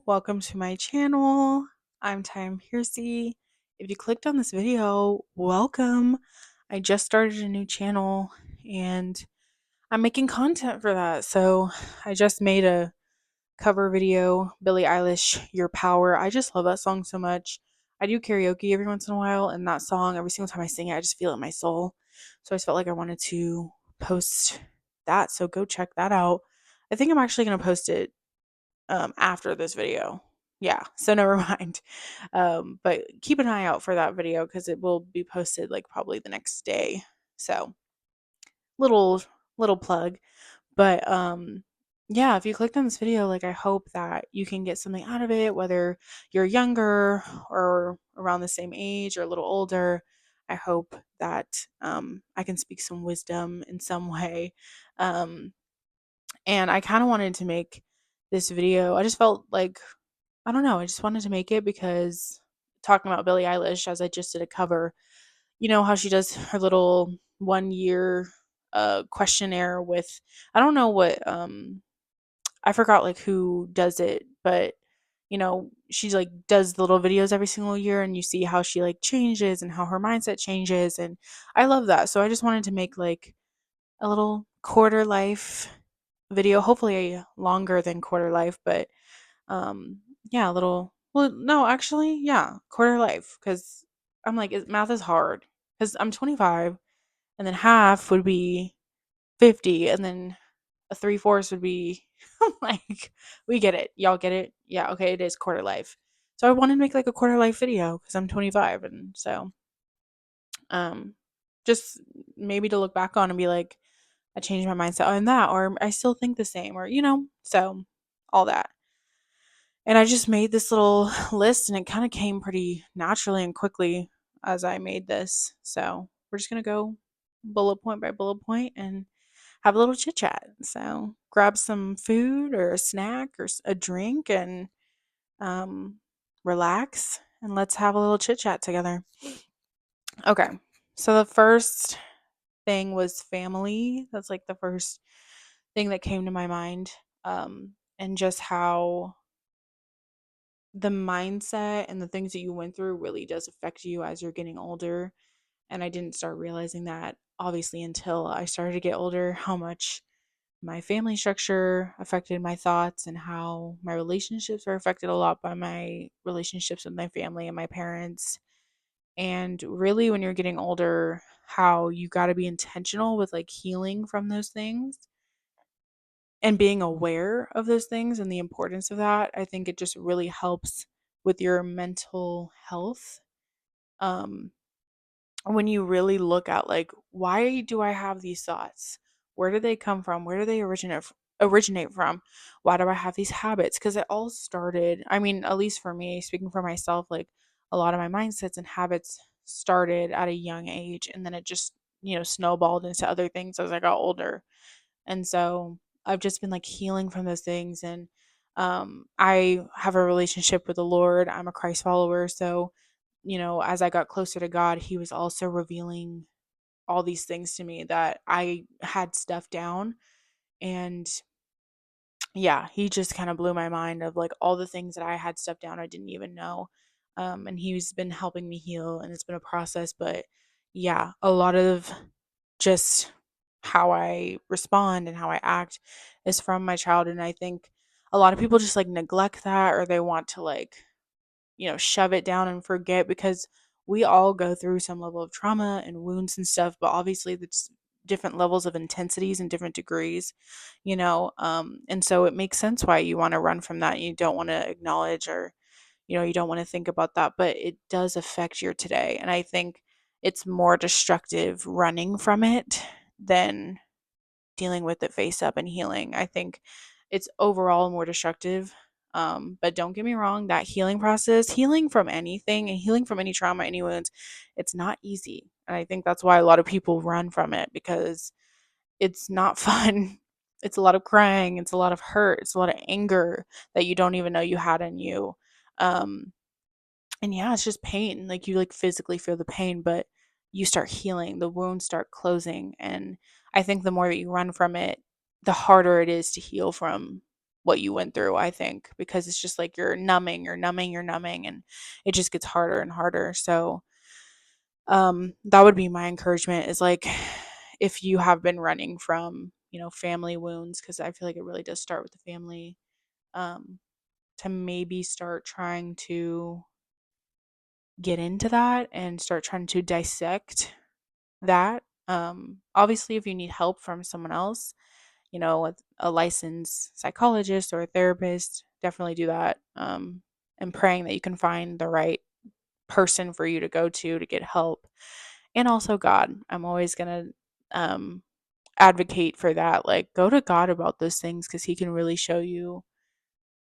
welcome to my channel. I'm Time Piercy. If you clicked on this video, welcome. I just started a new channel and I'm making content for that. So I just made a cover video, Billie Eilish, Your Power. I just love that song so much. I do karaoke every once in a while, and that song, every single time I sing it, I just feel it in my soul. So I just felt like I wanted to post that. So go check that out. I think I'm actually going to post it after this video. Yeah, so never mind. But keep an eye out for that video because it will be posted like probably the next day. So little plug. But yeah, if you clicked on this video, like I hope that you can get something out of it, whether you're younger or around the same age or a little older. I hope that I can speak some wisdom in some way. Um, and I kind of wanted to make this video. I just felt like I don't know. I just wanted to make it because talking about Billie Eilish, as I just did a cover, you know how she does her little 1 year questionnaire with I don't know what I forgot like who does it, but she's like does the little videos every single year and you see how she like changes and how her mindset changes and I love that. So I just wanted to make like a little quarter life video, hopefully longer than quarter life, but yeah, a little well, no, actually, yeah, quarter life because I'm like, math is hard because I'm 25 and then half would be 50 and then a three-fourths would be I'm like, we get it. Y'all get it? Yeah, okay, it is quarter life. So I wanted to make like a quarter life video because I'm 25 and so um just maybe to look back on and be like, I changed my mindset on that or I still think the same or so all that. And I just made this little list and it kind of came pretty naturally and quickly as I made this. So we're just going to go bullet point by bullet point and have a little chit chat. So grab some food or a snack or a drink and um, relax and let's have a little chit chat together. Okay. So the first thing was family. That's like the first thing that came to my mind. And just how the mindset and the things that you went through really does affect you as you're getting older. And I didn't start realizing that obviously until I started to get older, how much my family structure affected my thoughts and how my relationships are affected a lot by my relationships with my family and my parents. And really, when you're getting older, how you got to be intentional with like healing from those things and being aware of those things and the importance of that. I think it just really helps with your mental health. Um, when you really look at like, why do I have these thoughts? Where do they come from? Where do they originate from? Why do I have these habits? Because it all started, I mean, at least for me, speaking for myself, like a lot of my mindsets and habits started at a young age and then it just, snowballed into other things as I got older. And so I've just been like healing from those things. And I have a relationship with the Lord. I'm a Christ follower. So, as I got closer to God, He was also revealing all these things to me that I had stuff down. And yeah, He just kind of blew my mind of like all the things that I had stuff down I didn't even know. And He's been helping me heal, and it's been a process. But yeah, a lot of just how I respond and how I act is from my childhood. And I think a lot of people just like neglect that or they want to like, shove it down and forget because we all go through some level of trauma and wounds and stuff, but obviously there's different levels of intensities and different degrees, and so it makes sense why you want to run from that. You don't want to acknowledge or you don't want to think about that, but it does affect your today. And I think it's more destructive running from it than dealing with it face up and healing. I think it's overall more destructive. But don't get me wrong, that healing process, healing from anything and healing from any trauma, any wounds, it's not easy. And I think that's why a lot of people run from it because it's not fun. It's a lot of crying, it's a lot of hurt, it's a lot of anger that you don't even know you had in you. Um, and yeah, it's just pain. Like you like physically feel the pain, but you start healing, the wounds start closing. And I think the more that you run from it, the harder it is to heal from what you went through, I think, because it's just like you're numbing, and it just gets harder and harder. So, that would be my encouragement is like if you have been running from, family wounds, because I feel like it really does start with the family, um, to maybe start trying to get into that and start trying to dissect that. Obviously, if you need help from someone else, with a licensed psychologist or a therapist, definitely do that. And praying that you can find the right person for you to go to get help. And also God. I'm always going to advocate for that. Like, go to God about those things because He can really show you,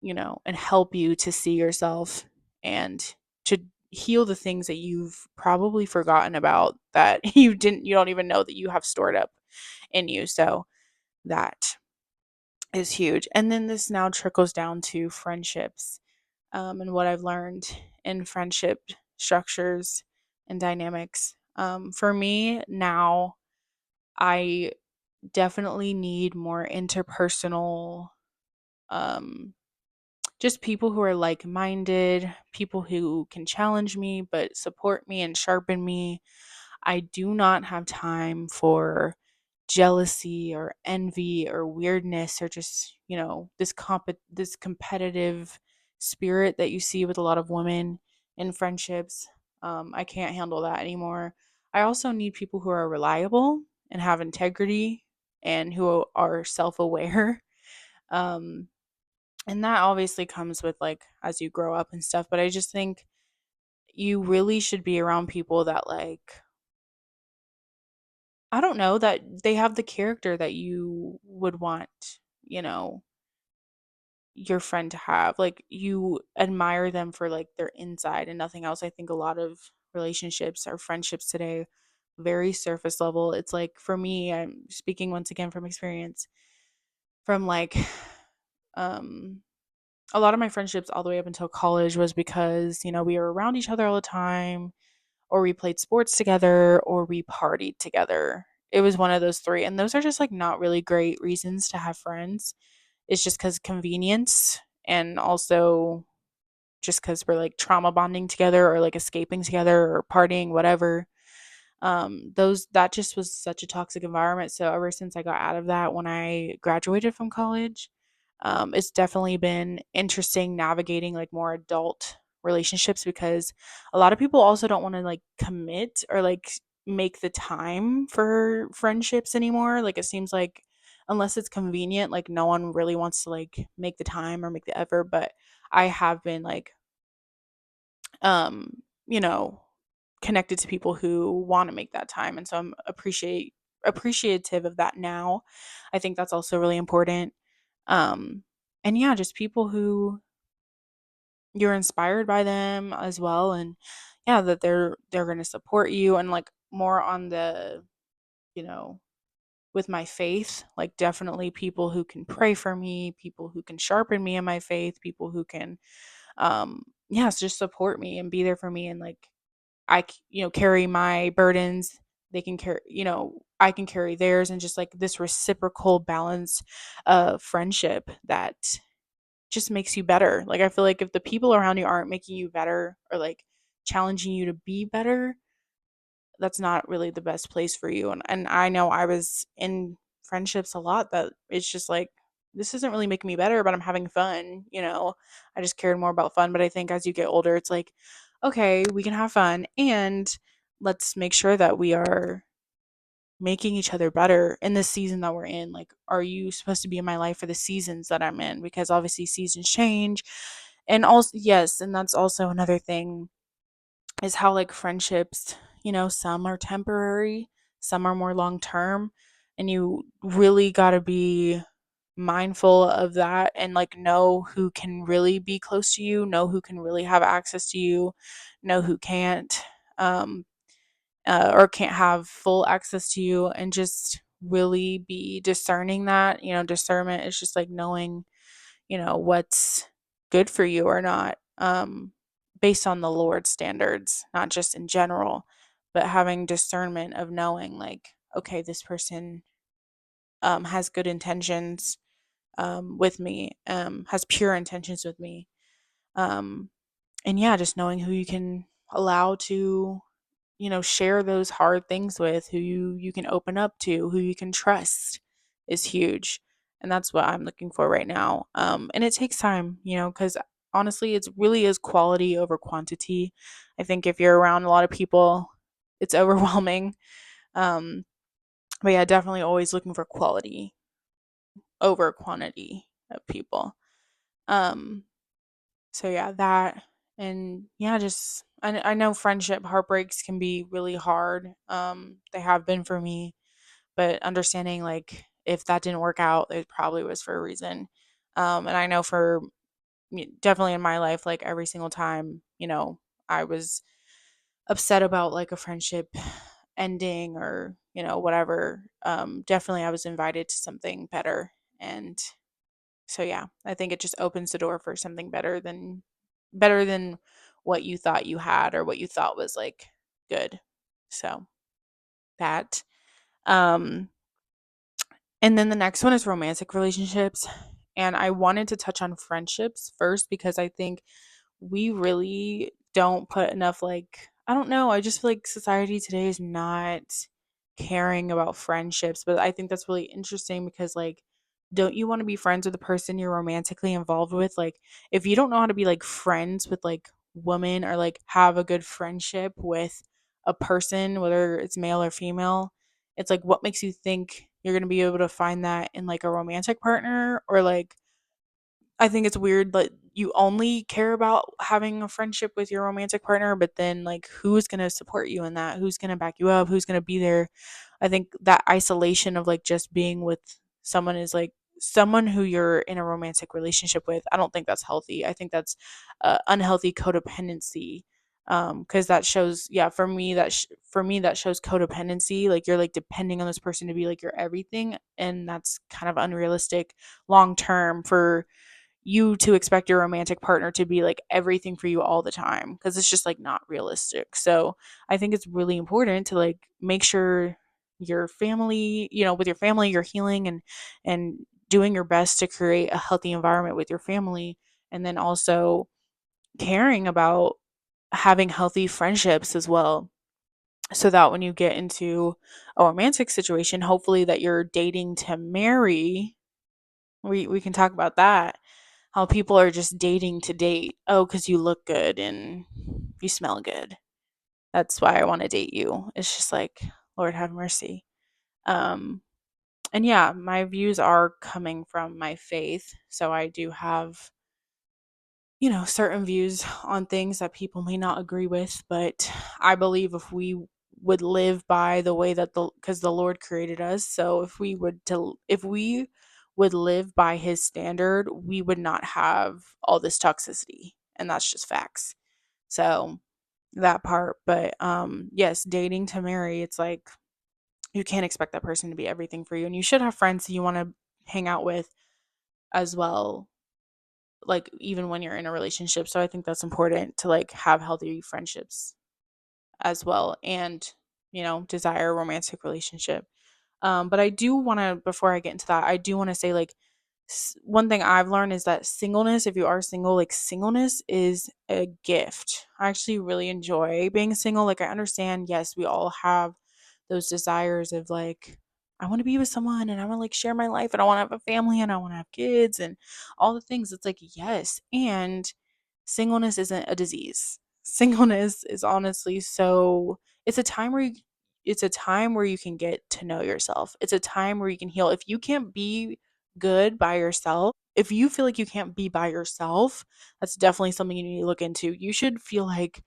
and help you to see yourself and to heal the things that you've probably forgotten about that you don't even know that you have stored up in you. So that is huge. And then this now trickles down to friendships, and what I've learned in friendship structures and dynamics. For me now, I definitely need more interpersonal, um, just people who are like minded, people who can challenge me but support me and sharpen me. I do not have time for jealousy or envy or weirdness or just, this competitive spirit that you see with a lot of women in friendships. I can't handle that anymore. I also need people who are reliable and have integrity and who are self-aware. Um, and that obviously comes with like as you grow up and stuff, but I just think you really should be around people that like I don't know, that they have the character that you would want, you know, your friend to have. Like you admire them for like their inside and nothing else. I think a lot of relationships or friendships today very surface level. It's like for me, I'm speaking once again from experience, from like um a lot of my friendships all the way up until college was because, we were around each other all the time, or we played sports together, or we partied together. It was one of those three. And those are just like not really great reasons to have friends. It's just because convenience, and also just because we're like trauma bonding together or like escaping together or partying, whatever. Those that just was such a toxic environment. So ever since I got out of that when I graduated from college, it's definitely been interesting navigating like more adult relationships, because a lot of people also don't want to like commit or like make the time for friendships anymore. Like it seems like unless it's convenient, like no one really wants to like make the time or make the effort. But I have been like um, you know, connected to people who want to make that time, and so I'm appreciative of that now. I think that's also really important. Um, and yeah, just people who you're inspired by them as well, and yeah, that they're going to support you, and like more on the, you know, with my faith, like definitely people who can pray for me, people who can sharpen me in my faith, people who can yes, just support me and be there for me, and like carry my burdens. They can carry, I can carry theirs, and just like this reciprocal balance of friendship that just makes you better. Like, I feel like if the people around you aren't making you better or like challenging you to be better, that's not really the best place for you. And I know I was in friendships a lot that it's just like, this isn't really making me better, but I'm having fun. I just cared more about fun. But I think as you get older, it's like, okay, we can have fun, and let's make sure that we are making each other better in the season that we're in. Like, are you supposed to be in my life for the seasons that I'm in? Because obviously seasons change. And also, yes, and that's also another thing, is how like friendships, some are temporary, some are more long term, and you really got to be mindful of that and like know who can really be close to you, know who can really have access to you, know who can't, um or can't have full access to you, and just really be discerning that. Discernment is just like knowing, what's good for you or not, based on the Lord's standards, not just in general, but having discernment of knowing like, okay, this person has good intentions, with me, has pure intentions with me. Um, and yeah, just knowing who you can allow to, share those hard things with, who you can open up to, who you can trust is huge. And that's what I'm looking for right now. And it takes time, because honestly, it's really is quality over quantity. I think if you're around a lot of people, it's overwhelming. Um, but yeah, definitely always looking for quality over quantity of people. Um, so yeah, that, and yeah, just I know friendship heartbreaks can be really hard. They have been for me, but understanding like if that didn't work out, it probably was for a reason. And I know for definitely in my life, like every single time, I was upset about like a friendship ending or whatever. Definitely I was invited to something better, and so yeah, I think it just opens the door for something better than what you thought you had or what you thought was like good. So that. Um and then the next one is romantic relationships. And I wanted to touch on friendships first because I think we really don't put enough, like, I don't know, I just feel like society today is not caring about friendships, but I think that's really interesting because like don't you want to be friends with the person you're romantically involved with? Like if you don't know how to be like friends with like women or like have a good friendship with a person, whether it's male or female, it's like what makes you think you're going to be able to find that in like a romantic partner? Or like I think it's weird that you only care about having a friendship with your romantic partner, but then like who's going to support you in that? Who's going to back you up? Who's going to be there? I think that isolation of like just being with someone is like someone who you're in a romantic relationship with. I don't think that's healthy. I think that's unhealthy codependency. Because that shows, yeah, for me that shows codependency. Like you're like depending on this person to be like your everything, and that's kind of unrealistic long term for you to expect your romantic partner to be like everything for you all the time, because it's just like not realistic. So I think it's really important to like make sure your family, with your family, you're healing and doing your best to create a healthy environment with your family, and then also caring about having healthy friendships as well, so that when you get into a romantic situation, hopefully that you're dating to marry, we can talk about that. How people are just dating to date. Oh, because you look good and you smell good. That's why I want to date you. It's just like, Lord have mercy. Um, and yeah, my views are coming from my faith. So I do have, certain views on things that people may not agree with. But I believe if we would live by the way that because the Lord created us. So if we would live by his standard, we would not have all this toxicity. And that's just facts. So that part. But yes, dating to marry, it's like you can't expect that person to be everything for you. And you should have friends that you want to hang out with as well, like even when you're in a relationship. So I think that's important to like have healthy friendships as well, and desire a romantic relationship. But I do want to, before I get into that, I do want to say like one thing I've learned is that singleness, if you are single, like singleness is a gift. I actually really enjoy being single. Like I understand, yes, we all have those desires of like, I want to be with someone and I want to like share my life and I want to have a family and I want to have kids and all the things. It's like, yes. And singleness isn't a disease. Singleness is honestly so, it's a time where it's a time where you can get to know yourself. It's a time where you can heal. If you can't be good by yourself, if you feel like you can't be by yourself, that's definitely something you need to look into. You should feel like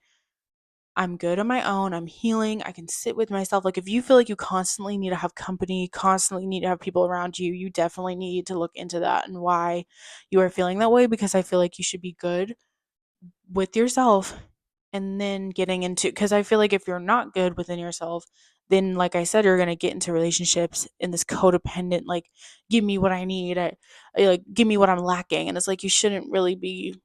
I'm good on my own, I'm healing, I can sit with myself. Like if you feel like you constantly need to have company, constantly need to have people around you, you definitely need to look into that and why you are feeling that way, because I feel like you should be good with yourself and then getting into, because I feel like if you're not good within yourself, then like I said, you're going to get into relationships in this codependent, like give me what I need, like give me what I'm lacking, and it's like you shouldn't really be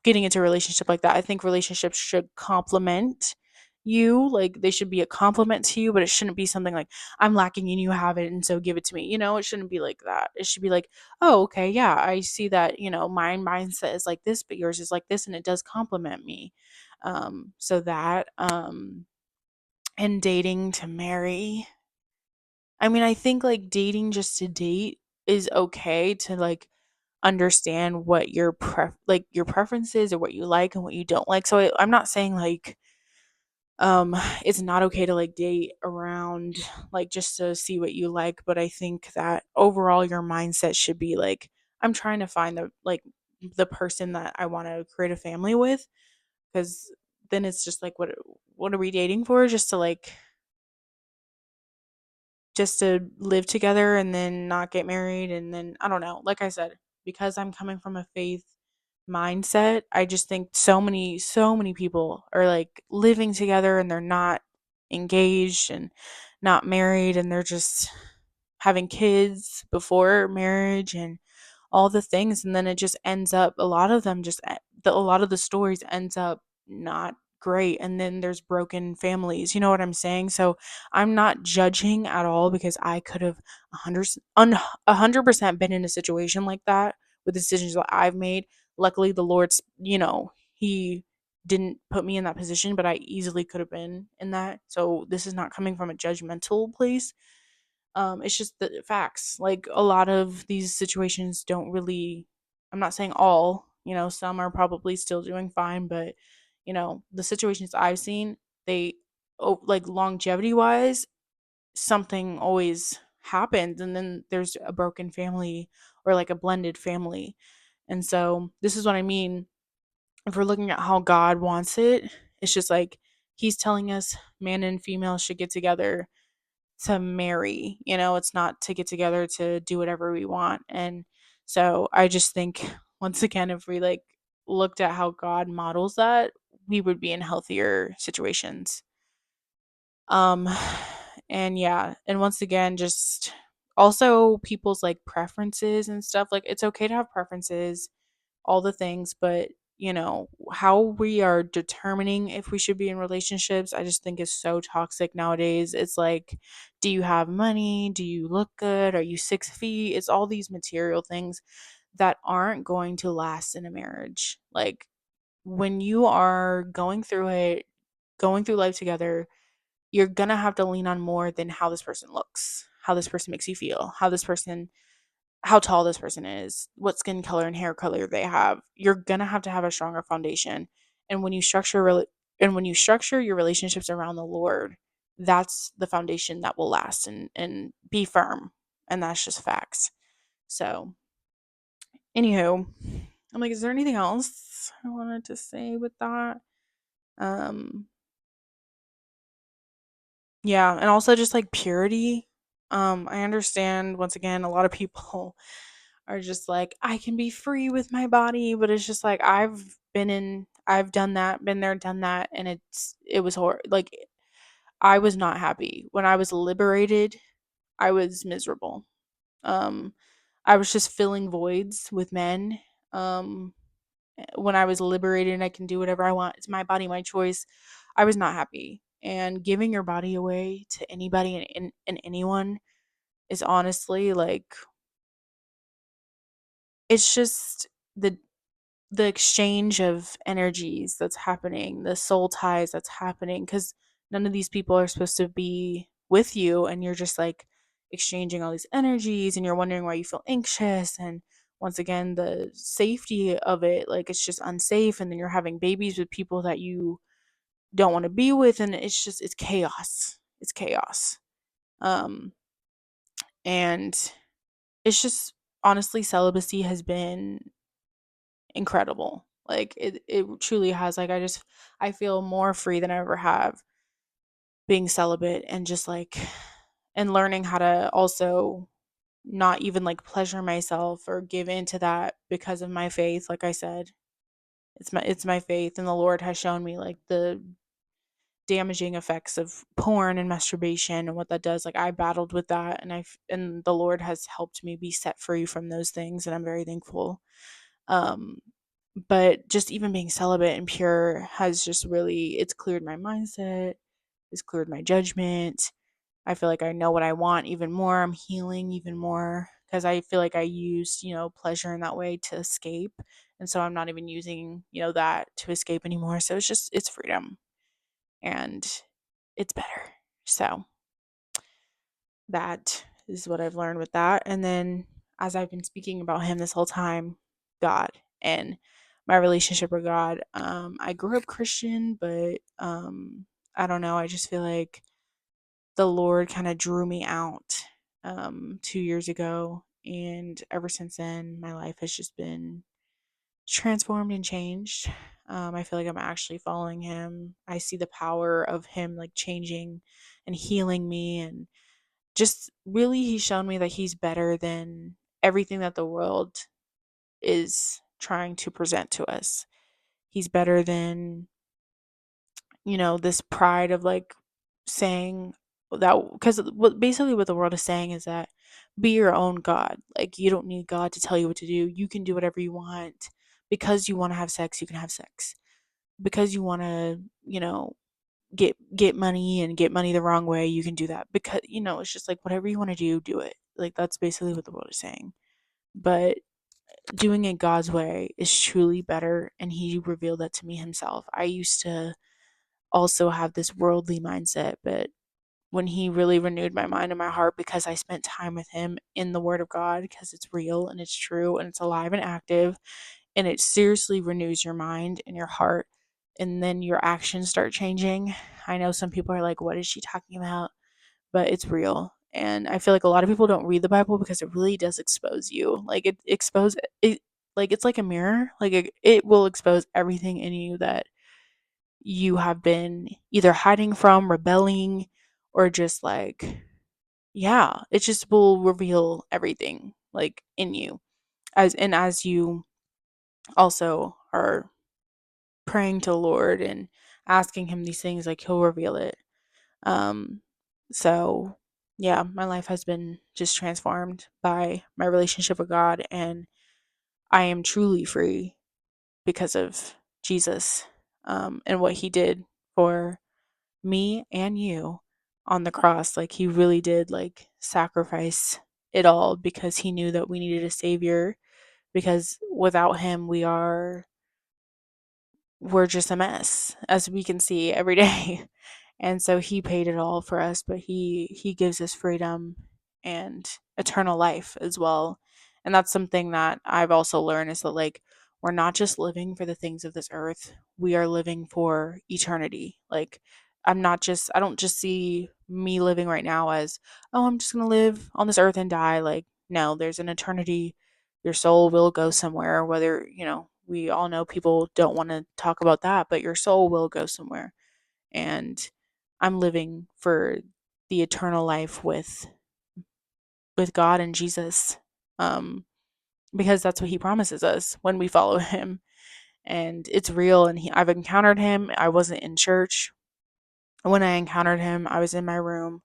getting into a relationship like that. I think relationships should complement you. Like they should be a compliment to you, but it shouldn't be something like I'm lacking and you have it and so give it to me. It shouldn't be like that. It should be like, "Oh, okay, yeah, I see that, my mindset is like this, but yours is like this and it does compliment me." So that and dating to marry. I mean, I think like dating just to date is okay to like understand what your preferences or what you like and what you don't like. So I'm not saying like it's not okay to like date around like just to see what you like, but I think that overall your mindset should be like I'm trying to find the person that I want to create a family with, because then it's just like what are we dating for, just to live together and then not get married, and then I don't know. Like I said, because I'm coming from a faith mindset, I just think so many people are like living together and they're not engaged and not married, and they're just having kids before marriage and all the things, and then it just ends up a lot of them a lot of the stories ends up not great, and then there's broken families, you know what I'm saying? So I'm not judging at all, because I could have 100% been in a situation like that with decisions that I've made. Luckily the Lord's, he didn't put me in that position, but I easily could have been in that. So this is not coming from a judgmental place. It's just the facts. Like a lot of these situations don't really, I'm not saying all, some are probably still doing fine, but the situations I've seen, they like longevity wise, something always happens, and then there's a broken family or like a blended family. And so this is what I mean. If we're looking at how God wants it, it's just like he's telling us man and female should get together to marry. It's not to get together to do whatever we want. And so I just think once again, if we like looked at how God models that, we would be in healthier situations. Um and yeah, and once again, just also people's like preferences and stuff. Like it's okay to have preferences, all the things, but how we are determining if we should be in relationships, I just think is so toxic nowadays. It's like, do you have money? Do you look good? Are you 6 feet? It's all these material things that aren't going to last in a marriage. Like when you are going through life together, you're gonna have to lean on more than how this person looks, how this person makes you feel, how tall this person is, what skin color and hair color they have. You're gonna have to have a stronger foundation. And when you structure your relationships around the Lord, that's the foundation that will last and be firm. And that's just facts. So, anywho, I'm like, is there anything else I wanted to say with that? Um, yeah, and also just like purity. I understand once again, a lot of people are just like, I can be free with my body, but it's just like I've done that, been there, done that, and it was horrible. Like I was not happy. When I was liberated, I was miserable. Um I was just filling voids with men. Um when I was liberated and I can do whatever I want, it's my body, my choice. I was not happy. And giving your body away to anybody and anyone is honestly like, it's just the exchange of energies that's happening, the soul ties that's happening, because none of these people are supposed to be with you, and you're just like exchanging all these energies, and you're wondering why you feel anxious. And once again, the safety of it, like it's just unsafe, and then you're having babies with people that you don't want to be with, and it's chaos. It's chaos. Um, and it's just honestly, celibacy has been incredible. Like it truly has. Like I feel more free than I ever have being celibate, and just like and learning how to also not even like pleasure myself or give into that because of my faith. Like I said, it's my faith, and the Lord has shown me like the damaging effects of porn and masturbation and what that does. Like I battled with that, and the Lord has helped me be set free from those things, and I'm very thankful. Um But just even being celibate and pure has just really, it's cleared my mindset, it's cleared my judgment. I feel like I know what I want even more. I'm healing even more because I feel like I used, pleasure in that way to escape. And so I'm not even using, that to escape anymore. So it's freedom and it's better. So that is what I've learned with that. And then as I've been speaking about him this whole time, God and my relationship with God. I grew up Christian, but I don't know. I just feel like the Lord kind of drew me out 2 years ago. And ever since then, my life has just been transformed and changed. I feel like I'm actually following him. I see the power of him like changing and healing me. And just really, he's shown me that he's better than everything that the world is trying to present to us. He's better than, this pride of like saying that, because basically what the world is saying is that be your own God. Like, you don't need God to tell you what to do. You can do whatever you want. Because you want to have sex, you can have sex. Because you want to, get money and get money the wrong way, you can do that. Because, it's just like whatever you want to do it. Like, that's basically what the world is saying. But doing it God's way is truly better, and he revealed that to me himself. I used to also have this worldly mindset, but when he really renewed my mind and my heart, because I spent time with him in the word of God, because it's real and it's true and it's alive and active, and it seriously renews your mind and your heart, and then your actions start changing. I know some people are like, what is she talking about? But it's real. And I feel like a lot of people don't read the Bible because it really does expose you. Like, it expose it, like it's like a mirror. Like, it will expose everything in you that you have been either hiding from, rebelling, or just like, yeah, it just will reveal everything like in you. As you also are praying to the Lord and asking him these things, like, he'll reveal it. Um so yeah, my life has been just transformed by my relationship with God, and I am truly free because of Jesus, and what he did for me and you on the cross. Like, he really did like sacrifice it all because he knew that we needed a savior, because without him we're just a mess, as we can see every day. And so he paid it all for us, but he gives us freedom and eternal life as well. And that's something that I've also learned, is that like, we're not just living for the things of this earth, we are living for eternity. Like, I don't just see me living right now as, oh, I'm just going to live on this earth and die. Like, no, there's an eternity. Your soul will go somewhere, whether, we all know people don't want to talk about that, but your soul will go somewhere. And I'm living for the eternal life with God and Jesus. Um because that's what he promises us when we follow him, and it's real. And I've encountered him. I wasn't in church when I encountered him. I was in my room,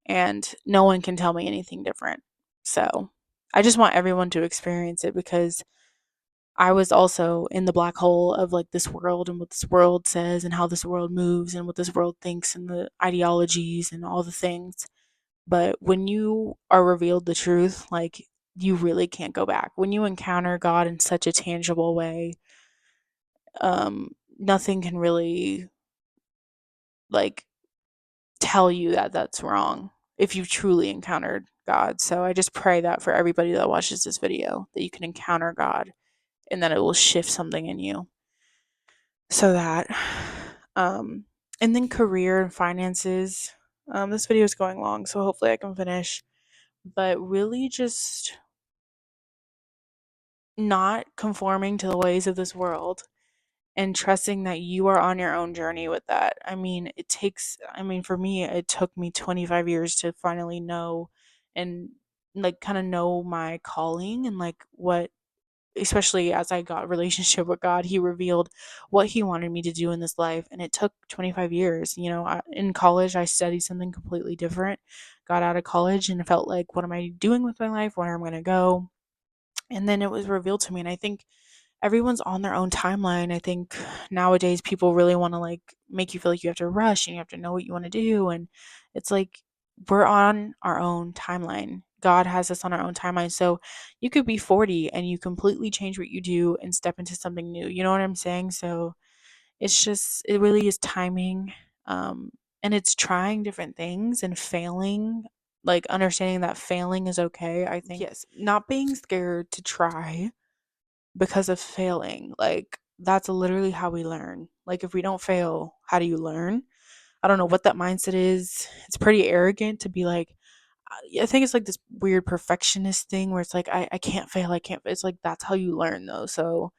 and no one can tell me anything different. So, I just want everyone to experience it, because I was also in the black hole of like this world and what this world says and how this world moves and what this world thinks and the ideologies and all the things. But when you are revealed the truth, like, you really can't go back. When you encounter God in such a tangible way, nothing can really like tell you that that's wrong if you've truly encountered God. So I just pray that for everybody that watches this video, that you can encounter God and that it will shift something in you. So that, um, and then career and finances. This video is going long, so hopefully I can finish. But really, just not conforming to the ways of this world, and trusting that you are on your own journey with that. For me, it took me 25 years to finally know and like kind of know my calling, and like what, especially as I got a relationship with God, he revealed what he wanted me to do in this life. And it took 25 years. In college, I studied something completely different, got out of college and felt like, what am I doing with my life? Where am I going to go? And then it was revealed to me. And I think everyone's on their own timeline. I think nowadays people really want to like make you feel like you have to rush and you have to know what you want to do. And it's like we're on our own timeline. God has us on our own timeline. So you could be 40 and you completely change what you do and step into something new. You know what I'm saying? So it's just, it really is timing. Um, and it's trying different things and failing, like understanding that failing is okay. I think, yes, not being scared to try because of failing. Like, that's literally how we learn. Like, if we don't fail, how do you learn? I don't know what that mindset is. It's pretty arrogant to be like, I think it's like this weird perfectionist thing where it's like, I can't fail. I can't. It's like, that's how you learn, though. So,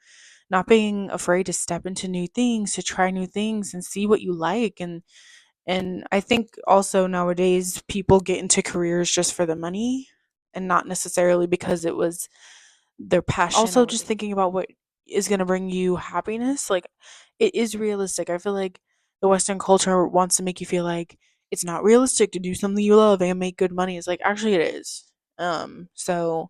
not being afraid to step into new things, to try new things and see what you like. And I think also nowadays people get into careers just for the money and not necessarily because it was their passion. Also, just thinking about what is going to bring you happiness, like it is realistic. I feel like the Western culture wants to make you feel like it's not realistic to do something you love and make good money. It's like actually it is. So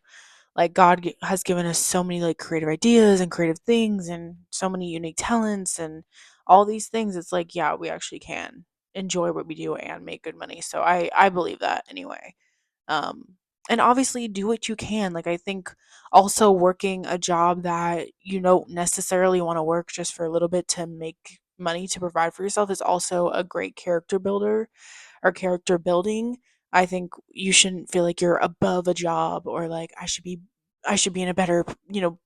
like has given us so many like creative ideas and creative things and so many unique talents and all these things. It's like yeah, we actually can enjoy what we do and make good money. So I believe that anyway. um and obviously do what you can. Like I think also working a job that you don't necessarily want to work just for a little bit to make money to provide for yourself is also a great character builder or character building. I think you shouldn't feel like you're above a job or like I should be in a better,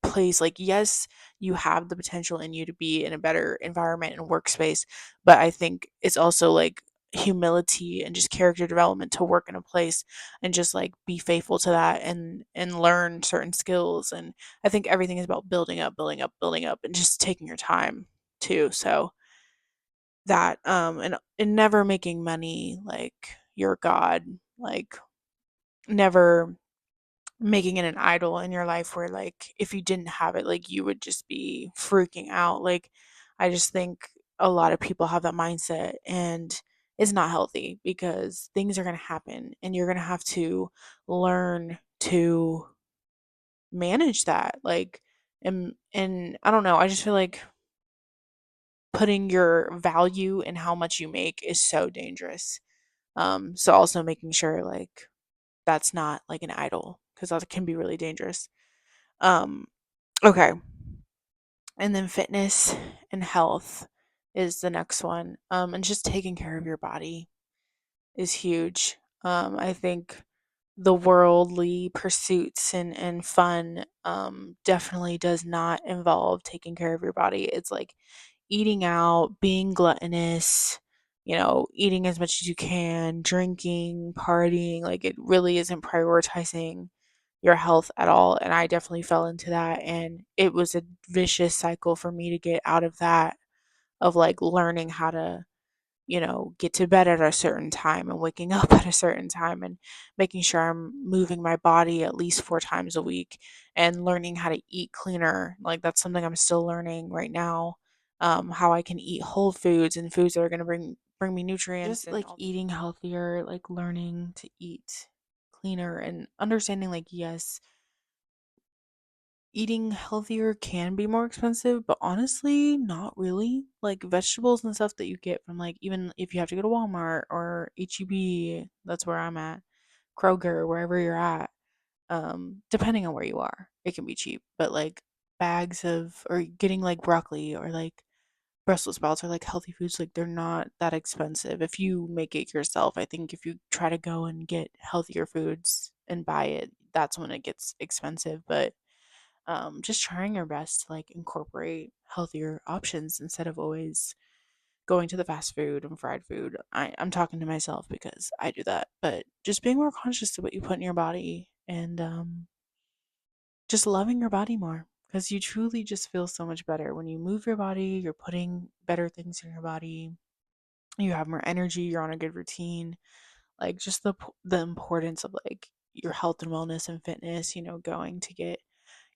place. Like yes, you have the potential in you to be in a better environment and workspace, but I think it's also like humility and just character development to work in a place and just like be faithful to that and learn certain skills. And I think everything is about building up, building up, building up and just taking your time too. So that and never making money like your god, like never making it an idol in your life where like if you didn't have it like you would just be freaking out. Like I just think a lot of people have that mindset and it's not healthy because things are going to happen and you're going to have to learn to manage that. Like and I don't know, I just feel like putting your value in how much you make is so dangerous. So also making sure like that's not like an idol because that can be really dangerous. Um, okay. And then fitness and health is the next one. And just taking care of your body is huge. I think the worldly pursuits and fun definitely does not involve taking care of your body. It's like eating out, being gluttonous, eating as much as you can, drinking, partying. Like it really isn't prioritizing your health at all. And I definitely fell into that. And it was a vicious cycle for me to get out of that, of like learning how to get to bed at a certain time and waking up at a certain time and making sure I'm moving my body at least 4 times a week and learning how to eat cleaner. Like that's something I'm still learning right now. How I can eat whole foods and foods that are going to bring me nutrients. Just like eating healthier, like learning to eat cleaner and understanding like yes, eating healthier can be more expensive, but honestly, not really. Like vegetables and stuff that you get from like even if you have to go to Walmart or HEB, that's where I'm at, Kroger, wherever you're at. Depending on where you are, it can be cheap, but like bags of or getting like broccoli or like Brussels sprouts are like healthy foods, like they're not that expensive if you make it yourself. I think if you try to go and get healthier foods and buy it, that's when it gets expensive. But just trying your best to like incorporate healthier options instead of always going to the fast food and fried food. I'm talking to myself because I do that, but just being more conscious of what you put in your body and just loving your body more because you truly just feel so much better when you move your body, you're putting better things in your body, you have more energy, you're on a good routine. Like just the importance of like your health and wellness and fitness, going to get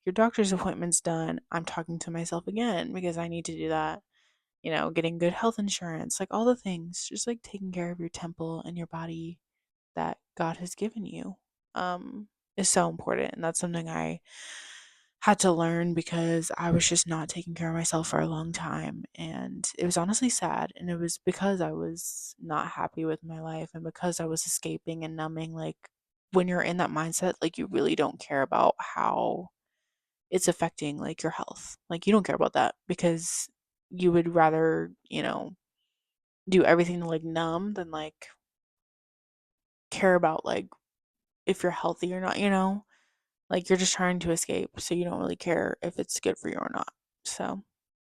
your doctor's appointments done. I'm talking to myself again because I need to do that. Getting good health insurance, like all the things, just like taking care of your temple and your body that God has given you, is so important. And that's something I had to learn because I was just not taking care of myself for a long time. And it was honestly sad. And it was because I was not happy with my life and because I was escaping and numbing. Like, when you're in that mindset, like, you really don't care about how it's affecting, like, your health. Like, you don't care about that because you would rather, do everything to, like, numb than, like, care about, like, if you're healthy or not. Like, you're just trying to escape, so you don't really care if it's good for you or not. So,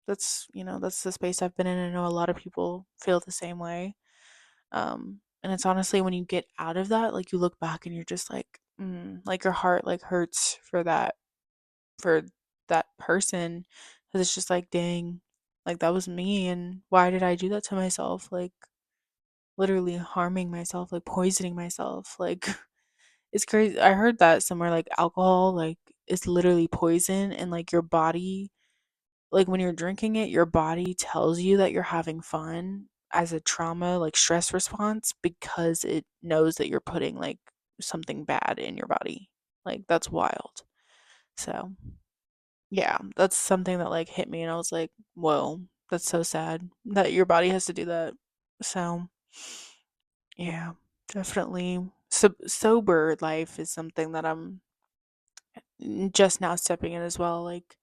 that's the space I've been in. I know a lot of people feel the same way. And it's honestly when you get out of that, like, you look back and you're just like, like, your heart, like, hurts for that person, because it's just like, dang, like, that was me, and why did I do that to myself? Like, literally harming myself, like, poisoning myself, like, it's crazy. I heard that somewhere, like, alcohol, like, is literally poison, and, like, your body, like, when you're drinking it, your body tells you that you're having fun as a trauma, like, stress response, because it knows that you're putting, like, something bad in your body. Like, that's wild. So, yeah, that's something that, like, hit me, and I was like, whoa, that's so sad that your body has to do that. So, yeah, definitely. Sober life is something that I'm just now stepping in as well. Like,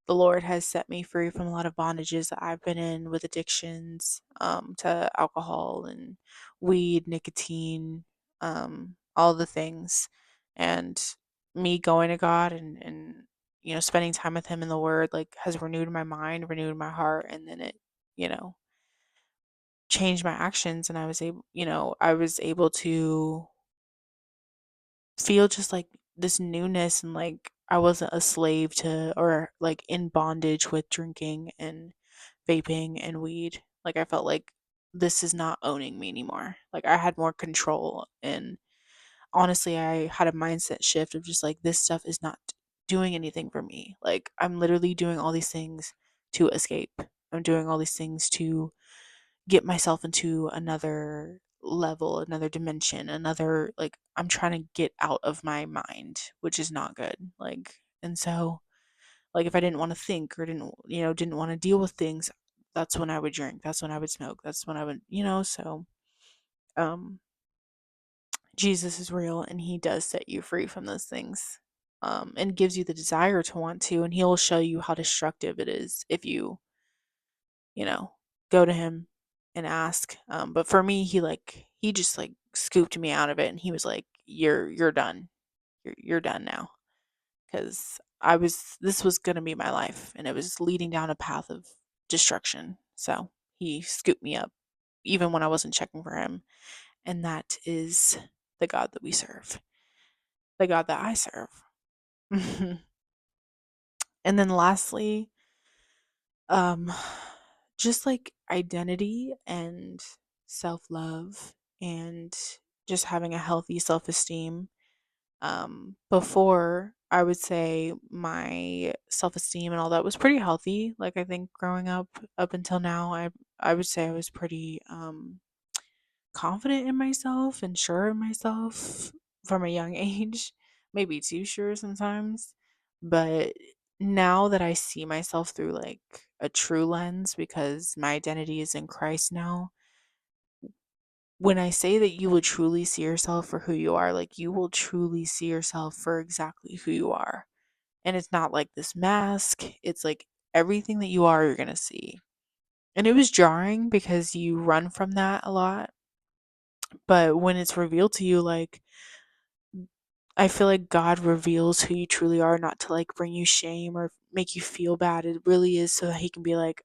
the Lord has set me free from a lot of bondages that I've been in with addictions, to alcohol and weed, nicotine, all the things. And me going to God and spending time with Him in the Word, like, has renewed my mind, renewed my heart, and then it, you know, changed my actions, and I was able to feel just like this newness, and like I wasn't a slave to, or like in bondage with drinking and vaping and weed. Like, I felt like this is not owning me anymore. Like, I had more control, and honestly I had a mindset shift of just like, this stuff is not doing anything for me. Like, I'm literally doing all these things to escape. I'm doing all these things to get myself into another level, another dimension, another, like, I'm trying to get out of my mind, which is not good. Like, and so, like, if I didn't want to think or didn't want to deal with things, that's when I would drink. That's when I would smoke. That's when I would. Um Jesus is real, and he does set you free from those things. And gives you the desire to want to, and he'll show you how destructive it is if you know, go to him and ask. But for me, he just, like, scooped me out of it, and he was like, "You're done. You're done now." Because this was gonna be my life, and it was leading down a path of destruction. So he scooped me up, even when I wasn't checking for him, and that is the God that we serve, the God that I serve. And then lastly, um just like identity and self-love, and just having a healthy self-esteem. Before, I would say my self-esteem and all that was pretty healthy. Like, I think growing up until now, I would say I was pretty confident in myself and sure in myself from a young age, maybe too sure sometimes. But now that I see myself through, like, a true lens, because my identity is in Christ now, when I say that you will truly see yourself for who you are, like, you will truly see yourself for exactly who you are. And it's not like this mask, it's like everything that you are, you're going to see. And it was jarring because you run from that a lot. But when it's revealed to you, like, I feel like God reveals who you truly are, not to, like, bring you shame or make you feel bad. It really is so that He can be like,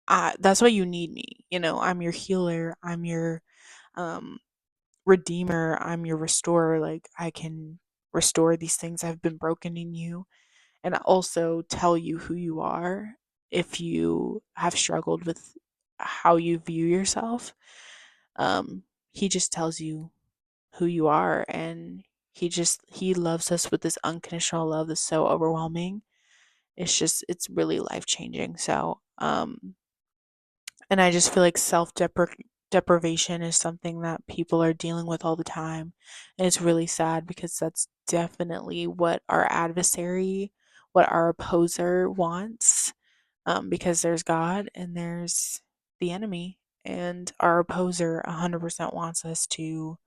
that's why you need me. I'm your healer. I'm your um, redeemer. I'm your restorer. Like, I can restore these things that have been broken in you, and also tell you who you are if you have struggled with how you view yourself. He just tells you who you are, and he loves us with this unconditional love that's so overwhelming. It's really life changing. So, and I just feel like deprivation is something that people are dealing with all the time, and it's really sad because that's definitely what our adversary what our opposer wants, because there's God and there's the enemy, and our opposer 100% wants us to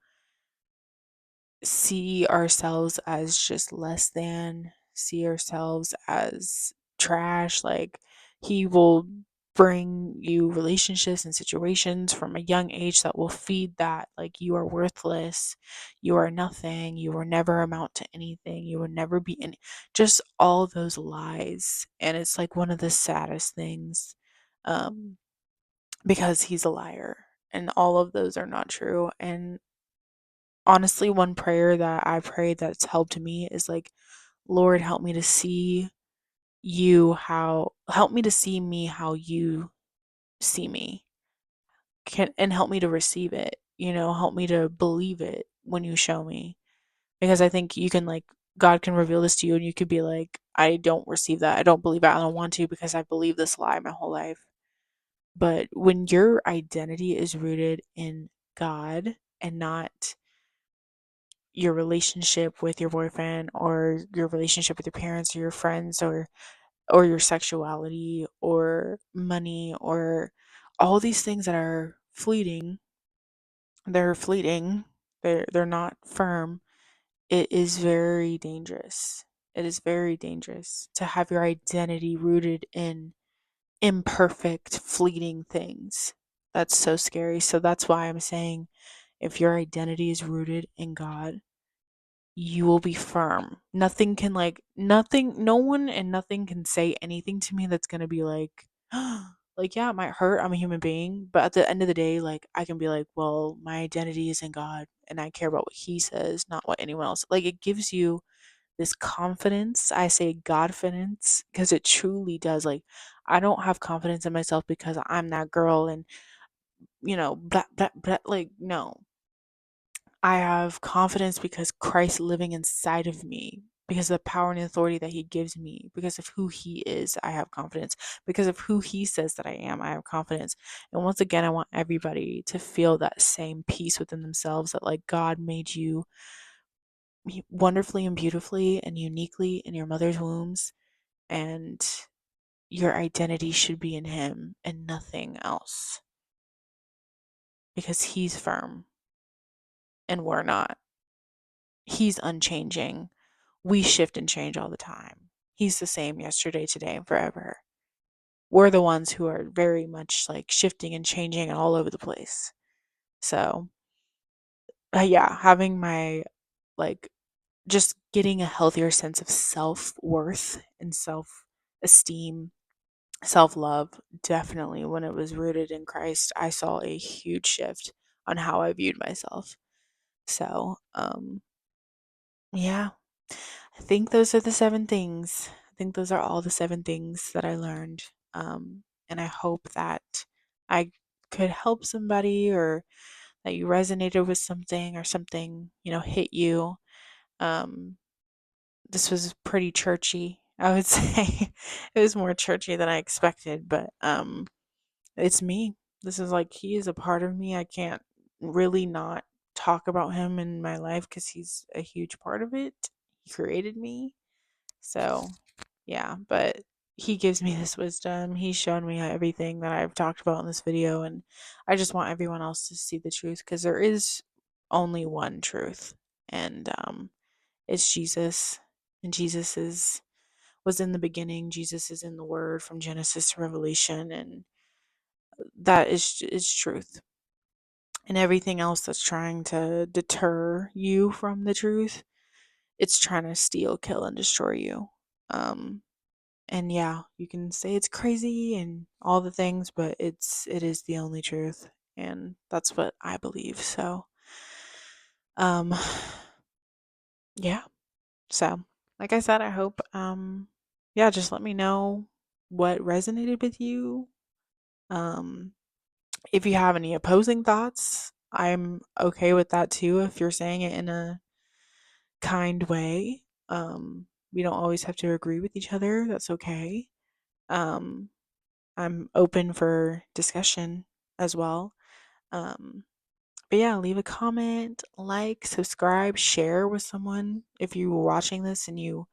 see ourselves as just less than, see ourselves as trash. Like, he will bring you relationships and situations from a young age that will feed that. Like, you are worthless, you are nothing, you will never amount to anything, you will never be any, just all those lies. And it's like one of the saddest things, um, because he's a liar. And all of those are not true. And honestly, one prayer that I prayed that's helped me is like, Lord, help me to see help me to see me how you see me. And help me to receive it, help me to believe it when you show me. Because I think you can, like, God can reveal this to you and you could be like, I don't receive that. I don't believe it. I don't want to because I believe this lie my whole life. But when your identity is rooted in God and not your relationship with your boyfriend or your relationship with your parents or your friends or your sexuality or money or all these things that are fleeting, they're fleeting, they're not firm. It is very dangerous. It is very dangerous to have your identity rooted in imperfect, fleeting things. That's so scary. So that's why I'm saying, if your identity is rooted in God, you will be firm. Nothing can, like, nothing, no one and nothing can say anything to me that's gonna be like, like, yeah, it might hurt. I'm a human being. But at the end of the day, like, I can be like, well, my identity is in God and I care about what He says, not what anyone else. Like, it gives you this confidence. I say Godfidence because it truly does. Like, I don't have confidence in myself because I'm that girl and, blah, blah, blah. Like, no. I have confidence because Christ living inside of me, because of the power and authority that He gives me, because of who He is, I have confidence. Because of who He says that I am, I have confidence. And once again, I want everybody to feel that same peace within themselves, that, like, God made you wonderfully and beautifully and uniquely in your mother's wombs, and your identity should be in Him and nothing else, because He's firm and we're not. He's unchanging. We shift and change all the time. He's the same yesterday, today, and forever. We're the ones who are very much like shifting and changing and all over the place. So, yeah, having my, like, just getting a healthier sense of self worth and self esteem, self love, definitely when it was rooted in Christ, I saw a huge shift on how I viewed myself. So, yeah, I think those are the 7 things. I think those are all the 7 things that I learned. And I hope that I could help somebody, or that you resonated with something, or something, hit you. Um, this was pretty churchy, I would say. It was more churchy than I expected, but it's me. This is like, he is a part of me. I can't really not talk about him in my life because he's a huge part of it. He created me. So, yeah, but he gives me this wisdom. He's shown me everything that I've talked about in this video, and I just want everyone else to see the truth, because there is only one truth, and it's Jesus. And Jesus is was in the beginning. Jesus is in the Word from Genesis to Revelation, and that is truth. And everything else that's trying to deter you from the truth, it's trying to steal, kill, and destroy you. Um, And yeah, you can say it's crazy and all the things, but it is the only truth, and that's what I believe. So, um yeah. So, like I said, I hope, yeah, just let me know what resonated with you. Um if you have any opposing thoughts, I'm okay with that too, if you're saying it in a kind way. We don't always have to agree with each other. That's okay. Um I'm open for discussion as well. Um, but yeah, leave a comment, like, subscribe, share with someone if you were watching this and you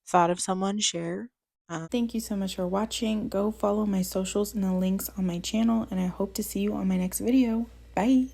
thought of someone, share. Thank you so much for watching. Go follow my socials and the links on my channel, and I hope to see you on my next video. Bye!